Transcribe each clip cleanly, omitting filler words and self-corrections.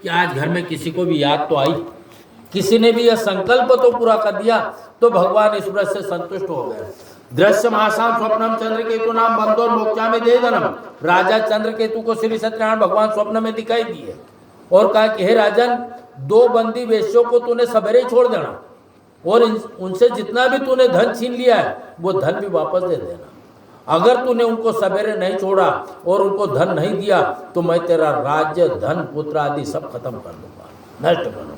कि आज घर में किसी को भी याद तो आई, किसी ने भी यह संकल्प तो पूरा कर दिया, तो भगवान इस व्रत से संतुष्ट हो गए। दृश्य महासाम स्वप्नम चंद्र केतु नाम बंदोर मोक्षा में दे दनम। राजा चंद्र केतु को श्री सत्यनारायण भगवान स्वप्न में दिखाई दिए और कहा कि हे राजन, 2 बंदी वेश्यों को तूने सवेरे ही छोड़ देना और उनसे जितना भी तूने धन छीन लिया है वो धन भी वापस दे देना। अगर तूने उनको सवेरे नहीं छोड़ा और उनको धन नहीं दिया तो मैं तेरा राज्य, धन, पुत्र आदि सब खत्म कर दूंगा, नष्ट कर दूंगा।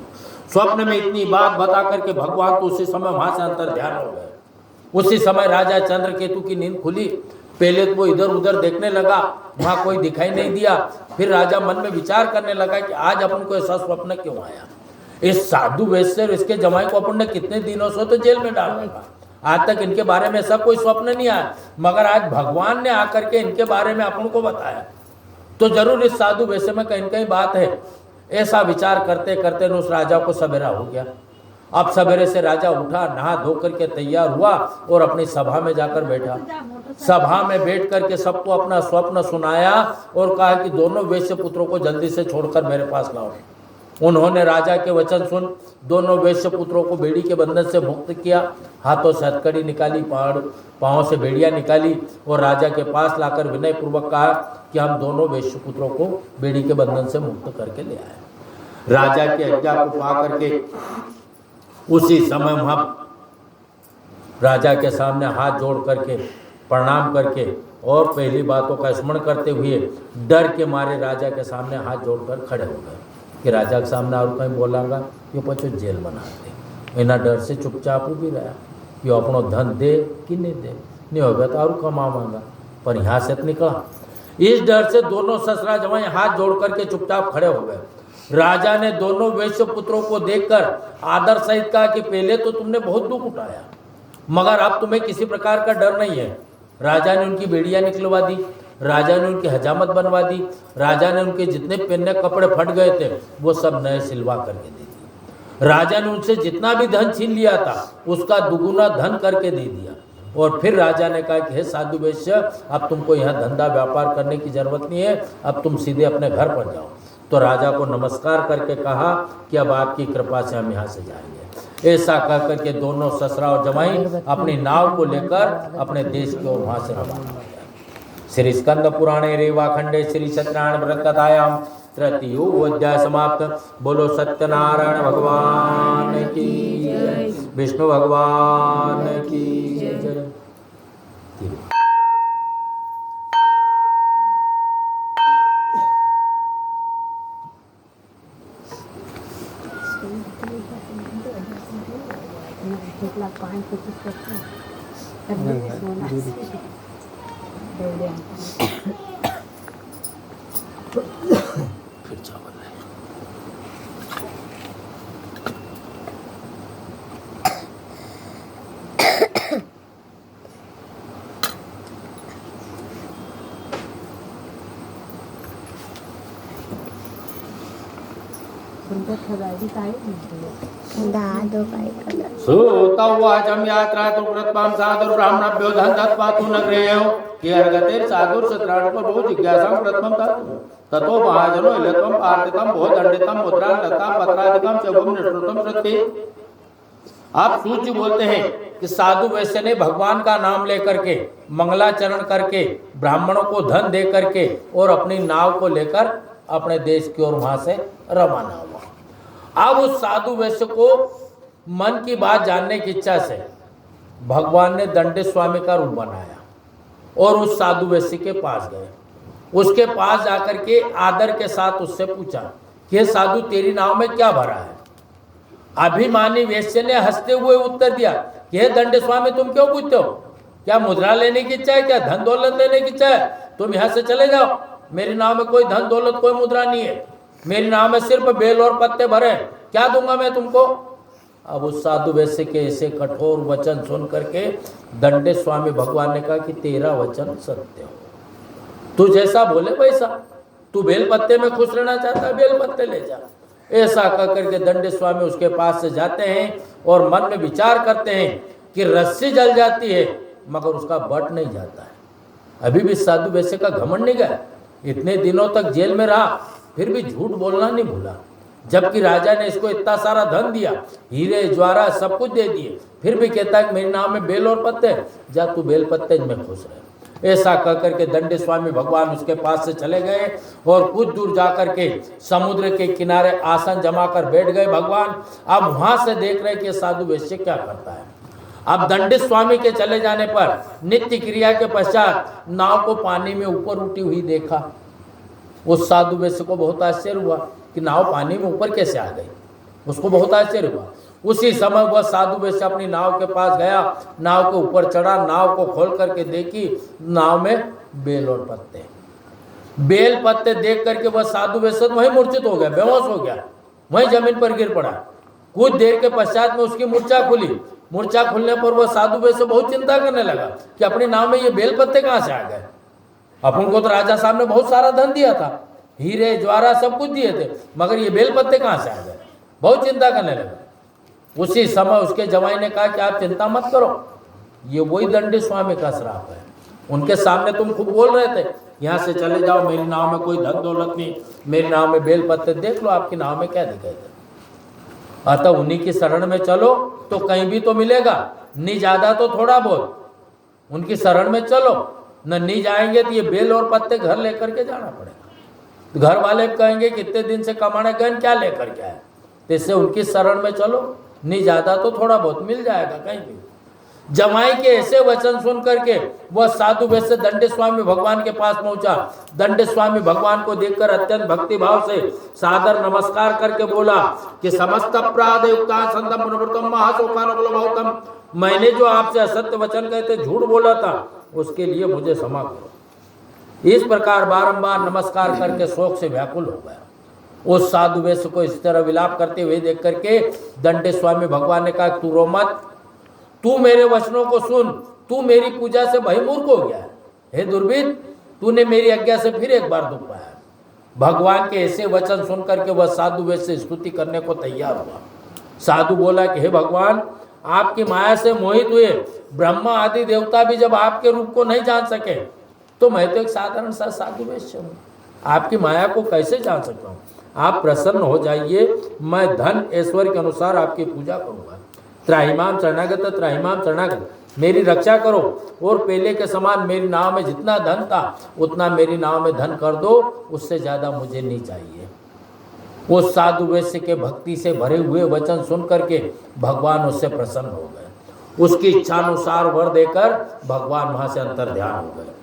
स्वप्न में इतनी बात बता करके भगवान तो उसी समय वहां से अंतर ध्यान हो गए। उसी समय राजा चंद्रकेतु की नींद खुली। पहले तो वो इधर उधर देखने लगा, वहां कोई दिखाई नहीं दिया। फिर राजा मन में विचार करने लगा कि आज अपन को ऐसा स्वप्न क्यों आया। इस साधु वैश्य और इसके जमाई को अपन ने कितने दिनों से तो जेल में डाल रखा, आज तक इनके बारे में सब कोई स्वप्न नहीं आया, मगर आज भगवान ने आकर के इनके बारे में अपन को बताया, तो जरूर इस साधु वैश्य में कहीं कहीं बात है। ऐसा विचार करते करते उस राजा को सवेरा हो गया। अब सवेरे से राजा उठा, नहा धो करके तैयार हुआ और अपनी सभा में जाकर बैठा। सभा में बैठ करके सबको अपना स्वप्न सुनाया और कहा कि दोनों वैश्य पुत्रों को जल्दी से छोड़कर मेरे पास लाओ। उन्होंने राजा के वचन सुन दोनों वैश्य पुत्रों को बेड़ी के बंधन से मुक्त किया। हाथों से हथकड़ी निकाली, पांवों से बेड़ियां निकाली और राजा के पास लाकर विनय पूर्वक कहा कि हम दोनों वैश्य पुत्रों को बेड़ी के बंधन से मुक्त करके ले आए। राजा की आज्ञा को पा करके उसी समय वहां राजा के सामने हाथ जोड़ करके प्रणाम करके और पहली बातों का स्मरण करते हुए डर के मारे राजा के सामने हाथ जोड़कर खड़े हो गए कि राजा के सामने और कहीं बोलांगा ये पछो जेल बना दे। इना डर से चुपचाप भी रहा कि अपनो धन दे कि नहीं होगा तो और कमावांगा, पर यहाँ से तो निकला। इस डर से दोनों ससुरा जवाई हाथ जोड़ करके चुपचाप खड़े हो गए। राजा ने दोनों वैश्य पुत्रों को देखकर आदर सहित कहा कि पहले तो तुमने बहुत दुख उठाया, मगर अब तुम्हें किसी प्रकार का डर नहीं है। राजा ने उनकी बेड़ियां निकलवा दी, राजा ने उनकी हजामत बनवा दी, राजा ने उनके जितने पहनने कपड़े फट गए थे वो सब नए सिलवा करके दे दिए। राजा ने उनसे जितना भी धन छीन लिया था उसका दुगुना धन करके दे दिया। और फिर राजा ने कहा कि हे साधु वैश्य, अब तुमको यहाँ धंधा व्यापार करने की जरूरत नहीं है, अब तुम सीधे अपने घर पर जाओ। तो राजा को नमस्कार करके कहा कि अब आपकी कृपा से हम यहाँ से जाएंगे। ऐसा कह करके दोनों ससुरा और जमाई अपनी नाव को लेकर अपने देश की ओर वहां से रवाना हो गए। श्री स्कंद पुराणे रेवाखंडे श्री सत्यनारायण व्रत कथायाम तृतीयो अध्याय समाप्त। बोलो सत्यनारायण भगवान की जय, विष्णु भगवान की जय। फिर चावल है। सुतौवाचम यात्रा तो प्रत्वाम साधुर ब्राह्मणभ्यो धन दत्वा तु नगरेयो कि अर्गतेर साधुर सत्राण को रोज जिज्ञासां प्रथमं ततो महाजनो इलत्वं आर्तिकं बहुदंडितं मुद्रां लतां पत्रादिकं चबुं निष्ठुतं सत्ते। आप सूची बोलते हैं कि साधु वैश्य ने भगवान का नाम लेकर के मंगलाचरण करके ब्राह्मणों को धन दे करके और अपनी नाव को लेकर अपने देश की ओर वहां से रवाना हुआ। अब उस साधु वैश्य को मन की बात जानने की इच्छा से भगवान ने दंडे स्वामी का रूप बनाया और उस साधु वैश्य के पास गए। उसके पास जाकर के आदर के साथ उससे पूछा कि साधु तेरी नाव में क्या भरा है। अभिमानी वैश्य ने हंसते हुए उत्तर दिया कि हे दंडे स्वामी तुम क्यों पूछते हो, क्या मुद्रा लेने की इच्छा है, क्या धन दौलत लेने की इच्छा है? तुम यहाँ से चले जाओ, मेरी नाव में कोई धन दौलत कोई मुद्रा नहीं है, मेरी नाव में सिर्फ बेल और पत्ते भरे, क्या दूंगा मैं तुमको। अब उस साधु वैश्य के ऐसे कठोर वचन सुन करके दंडे स्वामी भगवान ने कहा कि तेरा वचन सत्य हो, तू जैसा बोले वैसा, तू बेल पत्ते में खुश रहना चाहता है बेल पत्ते ले जा। ऐसा कह करके दंडे स्वामी उसके पास से जाते हैं और मन में विचार करते हैं कि रस्सी जल जाती है मगर उसका बट नहीं जाता है। अभी भी साधु वैश्य का घमंड नहीं गया, इतने दिनों तक जेल में रहा फिर भी झूठ बोलना नहीं भूला। जबकि राजा ने इसको इतना सारा धन दिया, हीरे ज्वारा सब कुछ दे दिए, फिर भी कहता है कि मेरे नाम में बेल और पत्ते, जा तू बेल पत्ते में खुश रहे। ऐसा कहकर के दंडी स्वामी भगवान उसके पास से चले गए और कुछ दूर जाकर के समुद्र के किनारे आसन जमा कर बैठ गए भगवान। अब वहां से देख रहे कि साधु वैश्य क्या करता है। अब दंडी स्वामी के चले जाने पर नित्य क्रिया के पश्चात नाव को पानी में ऊपर उठी हुई देखा। उस साधु वैश्य को बहुत आश्चर्य हुआ कि नाव पानी में ऊपर कैसे आ गई, उसको बहुत आश्चर्य हुआ। उसी समय वह साधु वैश्य अपनी नाव के पास गया, नाव के ऊपर चढ़ा, नाव को खोल करके देखी, नाव में बेल और पत्ते, बेल पत्ते देख करके वह साधु वैश्य वहीं मूर्छित हो गया, बेहोश हो गया, वहीं जमीन पर गिर पड़ा। कुछ देर के पश्चात में उसकी मूर्छा खुली। मूर्छा खुलने पर वह साधु वैश्य बहुत चिंता करने लगा कि अपनी नाव में ये बेल पत्ते कहाँ से आ गए। अपन को तो राजा साहब ने बहुत सारा धन दिया था, हीरे ज्वारा सब कुछ दिए थे, मगर ये बेल पत्ते कहाँ से आ गए। बहुत चिंता करने लगा। उसी समय उसके जवाई ने कहा कि आप चिंता मत करो, ये वही दंडी स्वामी का श्राप है। उनके सामने तुम खूब बोल रहे थे यहाँ से चले जाओ, मेरी नाव में कोई धन दौलत नहीं, मेरी नाव में बेल पत्ते, देख लो आपकी नाव में क्या दिखाई दे। अतः उन्हीं की शरण में चलो तो कहीं भी तो मिलेगा, नहीं ज्यादा तो थोड़ा बहुत। उनकी शरण में चलो, न नहीं जाएंगे तो ये बेल और पत्ते घर लेकर के जाना पड़ेगा। घर वाले कहेंगे कितने दिन से कमाने गए, क्या लेकर के आए। तो इससे उनकी शरण में चलो, नहीं ज्यादा तो थोड़ा बहुत मिल जाएगा कहीं भी। जमाई के ऐसे वचन सुन करके वह साधु वैश्य दंडी स्वामी भगवान के पास पहुंचा। दंडी स्वामी भगवान को देखकर अत्यंत भक्ति भाव से सादर नमस्कार करके बोला कि समस्त अपराध युक्ता संतम पुनर्वृतम महाशोकानुकूलम, मैंने जो आपसे असत्य वचन कहते झूठ बोला था उसके लिए मुझे क्षमा करो। इस प्रकार बारंबार नमस्कार करके शोक से व्याकुल हो गया। उस साधु वैश्य को इस तरह विलाप करते हुए देख करके दंडी स्वामी भगवान ने कहा, तू रो मत, तू मेरे वचनों को सुन, तू मेरी पूजा से भयमूर्ख हो गया है। हे दुर्विद, तूने मेरी आज्ञा से फिर एक बार दुख पाया। भगवान के ऐसे वचन सुन करके वह साधु वैश्य स्तुति करने को तैयार हुआ। साधु बोला कि हे भगवान, आपकी माया से मोहित हुए ब्रह्मा आदि देवता भी जब आपके रूप को नहीं जान सके तो मैं तो एक साधारण सा साधु वैश्य हूँ, आपकी माया को कैसे जान सकता हूँ। आप प्रसन्न हो जाइए, मैं धन ऐश्वर्य के अनुसार आपकी पूजा करूँगा। त्राहिमाम शरणागत त्राहिमाम शरणागत, मेरी रक्षा करो और पहले के समान मेरी नाव में जितना धन था उतना मेरी नाव में धन कर दो, उससे ज़्यादा मुझे नहीं चाहिए। वो साधु वैश्य के भक्ति से भरे हुए वचन सुन करके भगवान उससे प्रसन्न हो गए। उसकी इच्छानुसार वर देकर भगवान वहाँ से अंतर ध्यान हो गए।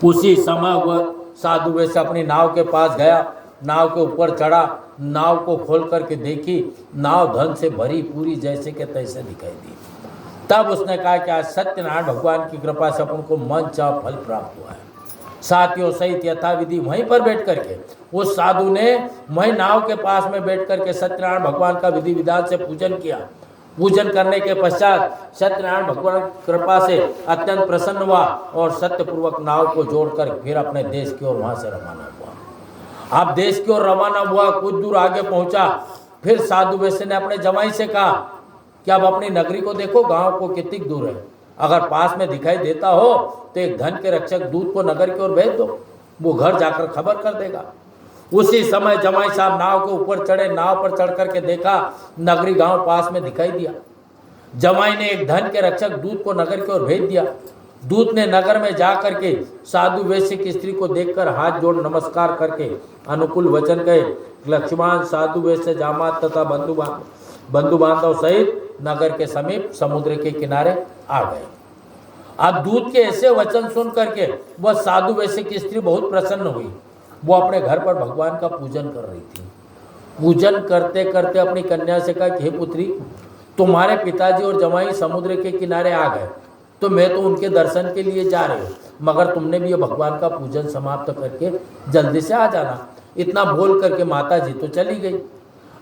उसी समय वह साधु वैश्य अपनी नाव के पास गया, नाव के ऊपर चढ़ा, नाव को खोल करके देखी, नाव धन से भरी पूरी जैसे के तैसे दिखाई दी। तब उसने कहा कि आज सत्यनारायण भगवान की कृपा से अपन को मन चाह फल प्राप्त हुआ है। साथियों सहित यथाविधि वहीं पर बैठ करके उस साधु ने वहीं नाव के पास में बैठ करके सत्यनारायण भगवान का विधि विधान से पूजन किया। पूजन करने के पश्चात सत्यनारायण भगवान की कृपा से अत्यंत प्रसन्न हुआ और सत्यपूर्वक नाव को जोड़कर फिर अपने देश की ओर वहां से रवाना हुआ। अब देश की ओर रवाना हुआ, कुछ दूर आगे पहुंचा, फिर साधु वैश्य ने अपने जमाई से कहा कि अब अपनी नगरी को देखो, गांव को कितनी दूर है, अगर पास में दिखाई देता हो तो एक धन के रक्षक दूत को नगर की ओर भेज दो, वो घर जाकर खबर कर देगा। उसी समय जमाई साहब नाव के ऊपर चढ़े, नाव पर चढ़ करके देखा नगरी गांव पास में दिखाई दिया। जमाई ने एक धन के रक्षक दूत को नगर की ओर भेज दिया। दूत ने नगर में जा करके साधु वैश्य की स्त्री को देखकर हाथ जोड़ नमस्कार करके अनुकूल वचन कहे। लक्ष्मण साधु वैश्य जामात तथा बंधु बांधव सहित नगर के समीप समुद्र के किनारे आ गए। अब दूत के ऐसे वचन सुन करके वह साधु वैश्य की स्त्री बहुत प्रसन्न हुई। वो अपने घर पर भगवान का पूजन कर रही थी। पूजन करते करते अपनी कन्या से कहा कि हे पुत्री, तुम्हारे पिताजी और जमाई समुद्र के किनारे आ गए, तो मैं तो उनके दर्शन के लिए जा रही हूँ, मगर तुमने भी ये भगवान का पूजन समाप्त करके जल्दी से आ जाना। इतना बोल करके माता जी तो चली गई।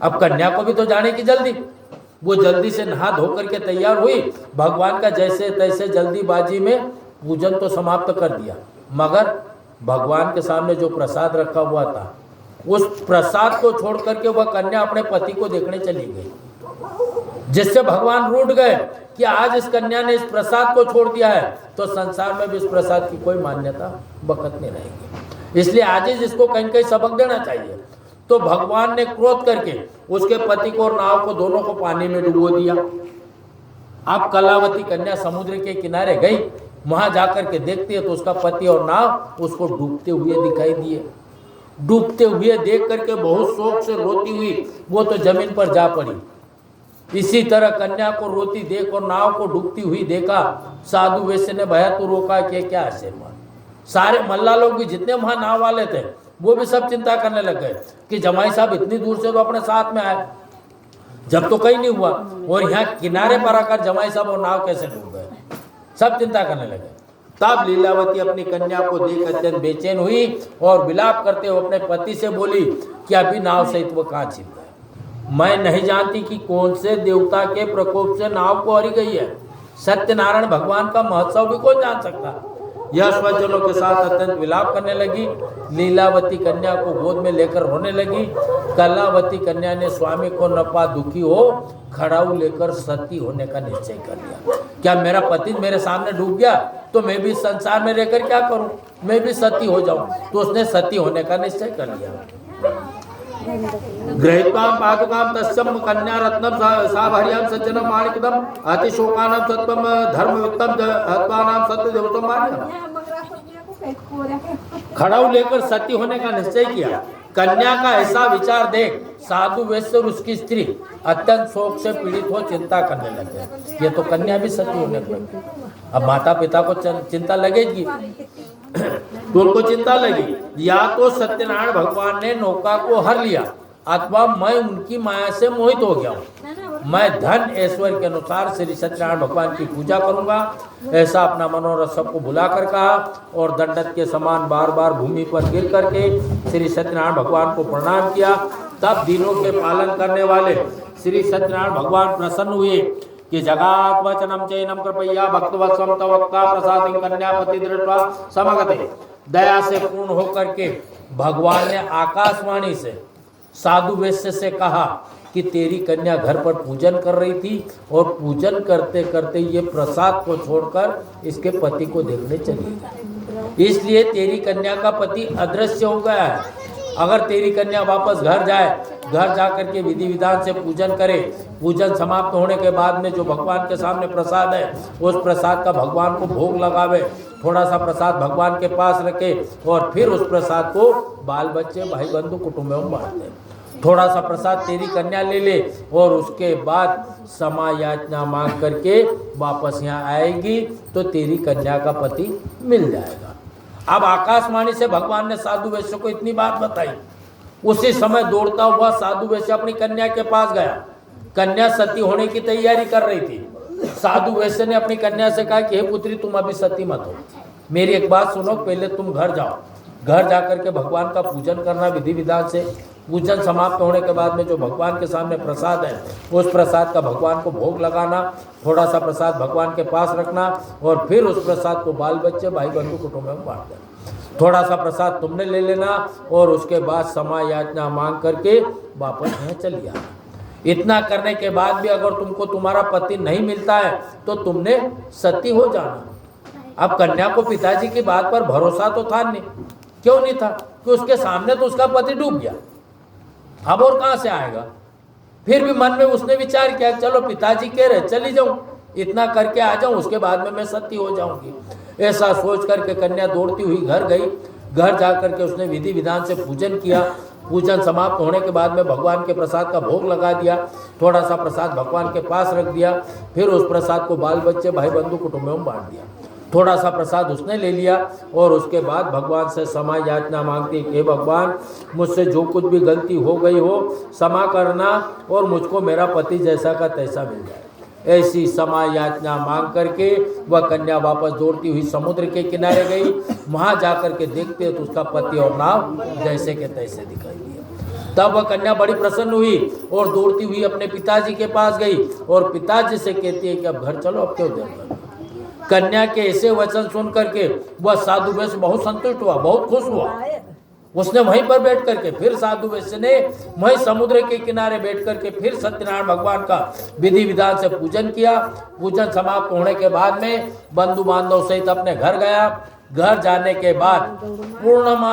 अब कन्या को भी तो जाने की जल्दी, वो जल्दी से नहा धो करके तैयार हुई, भगवान का जैसे तैसे जल्दीबाजी में पूजन तो समाप्त कर दिया, मगर भगवान के सामने जो प्रसाद रखा हुआ था उस प्रसाद को छोड़ करके वह कन्या अपने पति को देखने चली गई, जिससे भगवान रूठ गए कि आज इस कन्या ने इस प्रसाद को छोड़ दिया है तो संसार में भी इस प्रसाद की कोई मान्यता बकत नहीं रहेगी। इसलिए आज ही इसको कहीं कहीं सबक देना चाहिए। तो भगवान ने क्रोध करके उसके पति को और नाव को दोनों को पानी में डुबो दिया। अब कलावती कन्या समुद्र के किनारे गई, वहां जाकर के देखती है तो उसका पति और नाव उसको डूबते हुए दिखाई दिए। डूबते हुए देख करके बहुत शोक से रोती हुई वो तो जमीन पर जा पड़ी। इसी तरह कन्या को रोती देख और नाव को डूबती हुई देखा, साधु वैश्य ने भया तो रोका कि क्या आशीर्वाद। सारे मल्ला लोग भी जितने वहां नाव वाले थे वो भी सब चिंता करने लग गए कि जमाई साहब इतनी दूर से तो अपने साथ में आए, जब तो कहीं नहीं हुआ, और यहाँ किनारे पर आकर जमाई साहब और नाव कैसे डूब गए। सब चिंता करने लगे। तब लीलावती अपनी कन्या को देख अत्यंत बेचैन हुई और विलाप करते हुए अपने पति से बोली कि अभी नाव सहित वो कहाँ छिप गए। मैं नहीं जानती कि कौन से देवता के प्रकोप से नाव को हरी गई है। सत्यनारायण भगवान का महोत्सव भी कौन जान सकता। यह स्वजनों के साथ अत्यंत विलाप करने लगी। लीलावती कन्या को गोद में लेकर रोने लगी। कलावती कन्या ने स्वामी को न पा दुखी हो खड़ाऊ लेकर सती होने का निश्चय कर लिया। क्या मेरा पति मेरे सामने डूब गया तो मैं भी संसार में रहकर क्या करूं, मैं भी सती हो जाऊं। तो उसने सती होने का निश्चय कर लिया। गृहीत्वा पादुकां तस्यं कन्या रत्नं साभर्यां सज्जनं माणिक्यं अतिशोकानां सत्वं धर्मयुक्तं हत्वानां सत्यदेवतं मान्यम्। खड़ाऊ लेकर सती होने का निश्चय किया। कन्या का ऐसा विचार देख साधु वैश्य और उसकी स्त्री अत्यंत शोक से पीड़ित हो चिंता करने लगे। ये तो कन्या भी सती होने लगी। अब माता पिता को चिंता लगेगी तो उनको चिंता लगी, या तो सत्यनारायण भगवान ने नौका को हर लिया अथवा मैं उनकी माया से मोहित हो गया हूँ। मैं धन ऐश्वर्य के अनुसार श्री सत्यनारायण भगवान की पूजा करूंगा। ऐसा अपना मनोरथ सबको बुलाकर कहा और दंडक के समान बार बार भूमि पर गिर करके श्री सत्यनारायण भगवान को प्रणाम किया। तब दिनों के पालन करने वाले श्री सत्यनारायण भगवान प्रसन्न हुए कि जगात वचनम चैनम कृपया भक्तवत्सम तवक्ता प्रसादिं कन्यापति दृष्ट्वा समगते। दया से पूर्ण होकर के भगवान ने आकाशवाणी से साधु वैश्य से कहा कि तेरी कन्या घर पर पूजन कर रही थी और पूजन करते करते ये प्रसाद को छोड़कर इसके पति को देखने चली गई, इसलिए तेरी कन्या का पति अदृश्य हो गया है। अगर तेरी कन्या वापस घर जाए, घर जाकर के विधि विधान से पूजन करे, पूजन समाप्त होने के बाद में जो भगवान के सामने प्रसाद है उस प्रसाद का भगवान को भोग लगावे, थोड़ा सा प्रसाद भगवान के पास रखे और फिर उस प्रसाद को बाल बच्चे भाई बंधु कुटुंबों में बांट दे। थोड़ा सा प्रसाद तेरी कन्या ले ले और उसके बाद क्षमा याचना मांग करके वापस यहाँ आएगी तो तेरी कन्या का पति मिल जाएगा। अब आकाशवाणी से भगवान ने साधु वैश्य को इतनी बात बताई। उसी समय दौड़ता हुआ साधु वैश्य अपनी कन्या के पास गया। कन्या सती होने की तैयारी कर रही थी। साधु वैश्य ने अपनी कन्या से कहा कि हे पुत्री तुम अभी सती मत हो, मेरी एक बात सुनो, पहले तुम घर जाओ, घर जाकर के भगवान का पूजन करना विधि विधान से। पूजन समाप्त होने के बाद में जो भगवान के सामने प्रसाद है उस प्रसाद का भगवान को भोग लगाना, थोड़ा सा प्रसाद भगवान के पास रखना और फिर उस प्रसाद को बाल बच्चे भाई बंधु कुटुंब में बांट देना। थोड़ा सा प्रसाद तुमने ले लेना और उसके बाद क्षमा याचना मांग करके वापस यहाँ चली आना। इतना करने के बाद भी अगर तुमको तुम्हारा पति नहीं मिलता है तो तुमने सती हो जाना। अब कन्या को पिताजी की बात पर भरोसा तो था नहीं। क्यों नहीं था? कि उसके सामने तो उसका पति डूब गया, अब और कहां से आएगा। फिर भी मन में उसने विचार किया चलो पिताजी कह रहे चली जाऊं, इतना करके आ जाऊं, उसके बाद में मैं सती हो जाऊंगी। ऐसा सोच करके कन्या दौड़ती हुई घर गई। घर जा करके उसने विधि विधान से पूजन किया। पूजन समाप्त होने के बाद में भगवान के प्रसाद का भोग लगा दिया, थोड़ा सा प्रसाद भगवान के पास रख दिया, फिर उस प्रसाद को बाल बच्चे भाई बंधु कुटुंबों में बांट दिया। थोड़ा सा प्रसाद उसने ले लिया और उसके बाद भगवान से क्षमा याचना मांगती कि हे भगवान मुझसे जो कुछ भी गलती हो गई हो क्षमा करना और मुझको मेरा पति जैसा का तैसा मिल जाए। ऐसी क्षमा याचना मांग करके वह कन्या वापस दौड़ती हुई समुद्र के किनारे गई। वहां जाकर के देखते तो उसका पति और नाव जैसे के तैसे दिखाई दिए। तब वह कन्या बड़ी प्रसन्न हुई और दौड़ती हुई अपने पिताजी के पास गई और पिताजी से कहती है कि अब घर चलो, अब क्यों देर। कन्या के ऐसे वचन सुन करके वह साधु वैश्य बहुत संतुष्ट हुआ, बहुत खुश हुआ। उसने वहीं पर बैठ करके फिर साधु वैश्य ने वहीं समुद्र के किनारे बैठ करके फिर सत्यनारायण भगवान का विधि विधान से पूजन किया। पूजन समाप्त होने के बाद में बंधु बांधव सहित अपने घर गया। घर जाने के बाद पूर्णमा